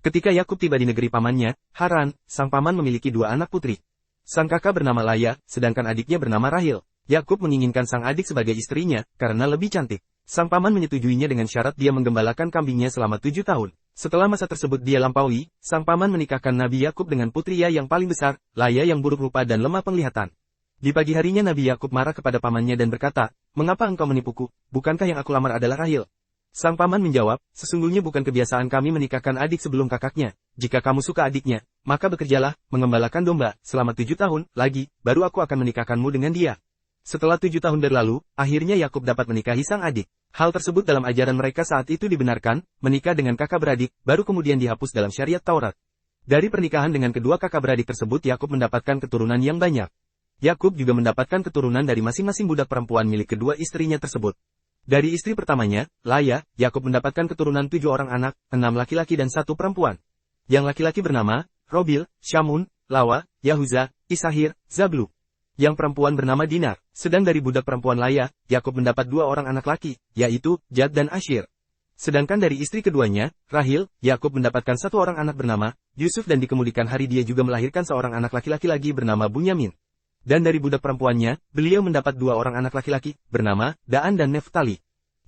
Ketika Yakub tiba di negeri pamannya, Haran, sang paman memiliki dua anak putri. Sang kakak bernama Laya, sedangkan adiknya bernama Rahil. Yakub menginginkan sang adik sebagai istrinya, karena lebih cantik. Sang paman menyetujuinya dengan syarat dia menggembalakan kambingnya selama 7 tahun. Setelah masa tersebut dia lampaui, sang paman menikahkan Nabi Yakub dengan putrinya yang paling besar, Laya yang buruk rupa dan lemah penglihatan. Di pagi harinya Nabi Yakub marah kepada pamannya dan berkata, "Mengapa engkau menipuku? Bukankah yang aku lamar adalah Rahil?" Sang paman menjawab, "Sesungguhnya bukan kebiasaan kami menikahkan adik sebelum kakaknya. Jika kamu suka adiknya, maka bekerjalah, mengembalakan domba, selama 7 tahun, lagi, baru aku akan menikahkanmu dengan dia." Setelah 7 tahun berlalu, akhirnya Yakub dapat menikahi sang adik. Hal tersebut dalam ajaran mereka saat itu dibenarkan, menikah dengan kakak beradik, baru kemudian dihapus dalam syariat Taurat. Dari pernikahan dengan kedua kakak beradik tersebut Yakub mendapatkan keturunan yang banyak. Yakub juga mendapatkan keturunan dari masing-masing budak perempuan milik kedua istrinya tersebut. Dari istri pertamanya, Laya, Yakub mendapatkan keturunan 7 orang anak, 6 laki-laki dan 1 perempuan. Yang laki-laki bernama, Robil, Syamun, Lawa, Yahuza, Isahir, Zablu. Yang perempuan bernama Dinar. Sedang dari budak perempuan Laya, Yakub mendapat 2 orang anak laki, yaitu, Jad dan Ashir. Sedangkan dari istri keduanya, Rahil, Yakub mendapatkan 1 orang anak bernama, Yusuf dan di kemudian hari dia juga melahirkan seorang anak laki-laki lagi bernama Bunyamin. Dan dari budak perempuannya, beliau mendapat 2 orang anak laki-laki, bernama Daan dan Neftali.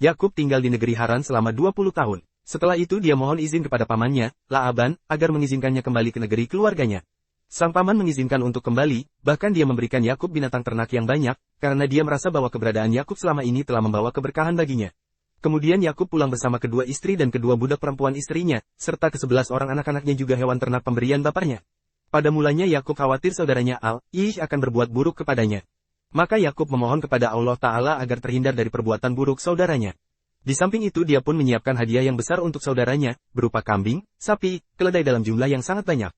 Yakub tinggal di negeri Haran selama 20 tahun. Setelah itu dia mohon izin kepada pamannya, Laaban, agar mengizinkannya kembali ke negeri keluarganya. Sang paman mengizinkan untuk kembali, bahkan dia memberikan Yakub binatang ternak yang banyak, karena dia merasa bahwa keberadaan Yakub selama ini telah membawa keberkahan baginya. Kemudian Yakub pulang bersama kedua istri dan kedua budak perempuan istrinya, serta ke-11 orang anak-anaknya juga hewan ternak pemberian bapaknya. Pada mulanya Yakub khawatir saudaranya Al-Ish akan berbuat buruk kepadanya. Maka Yakub memohon kepada Allah Ta'ala agar terhindar dari perbuatan buruk saudaranya. Di samping itu dia pun menyiapkan hadiah yang besar untuk saudaranya, berupa kambing, sapi, keledai dalam jumlah yang sangat banyak.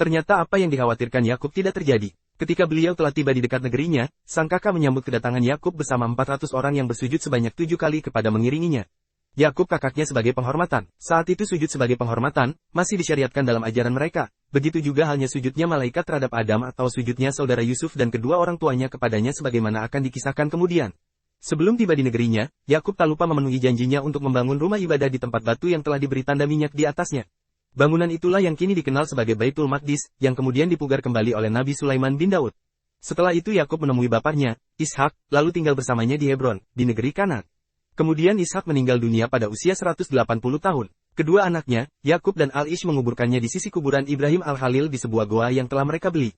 Ternyata apa yang dikhawatirkan Yakub tidak terjadi. Ketika beliau telah tiba di dekat negerinya, sang kakak menyambut kedatangan Yakub bersama 400 orang yang bersujud sebanyak 7 kali kepada mengiringinya. Yakub kakaknya sebagai penghormatan. Saat itu sujud sebagai penghormatan, masih disyariatkan dalam ajaran mereka. Begitu juga halnya sujudnya malaikat terhadap Adam atau sujudnya saudara Yusuf dan kedua orang tuanya kepadanya sebagaimana akan dikisahkan kemudian. Sebelum tiba di negerinya, Yakub tak lupa memenuhi janjinya untuk membangun rumah ibadah di tempat batu yang telah diberi tanda minyak di atasnya. Bangunan itulah yang kini dikenal sebagai Baitul Maqdis, yang kemudian dipugar kembali oleh Nabi Sulaiman bin Daud. Setelah itu Yakub menemui bapaknya, Ishak, lalu tinggal bersamanya di Hebron, di negeri Kanaan. Kemudian Ishak meninggal dunia pada usia 180 tahun. Kedua anaknya, Yakub dan Al-Ish menguburkannya di sisi kuburan Ibrahim Al-Khalil di sebuah goa yang telah mereka beli.